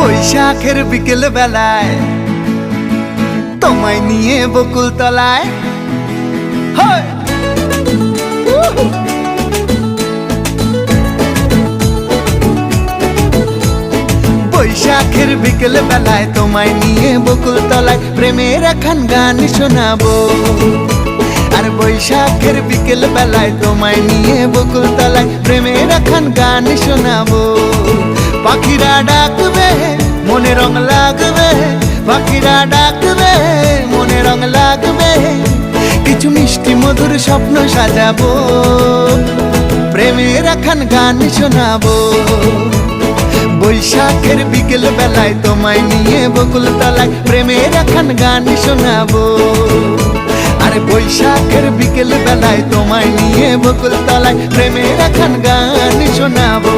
বৈশাখের বিকেল বেলায় তোমায় নিয়ে বকুল তলায় বৈশাখের বিকেল বেলায় তোমায় নিয়ে বকুল তলায় প্রেমের এখন গান শোনাবো। আর বৈশাখের বিকেল বেলায় তোমায় নিয়ে বকুল তলায় প্রেমের এখন গান শোনাবো। পাখিরা ডাকবে মনে রং লাগবে, পাখিরা ডাকবে মনে রং লাগবে, কিছু মিষ্টি মধুর স্বপ্ন সাজাবো, প্রেমের এখন গান শোনাবো। বৈশাখের বিকেল বেলায় তোমায় নিয়ে বকুল তলায় প্রেমের এখন গান শোনাবো। আর বৈশাখের বিকেল বেলায় তোমায় নিয়ে বকুল তলায় প্রেমের এখন গান শোনাবো।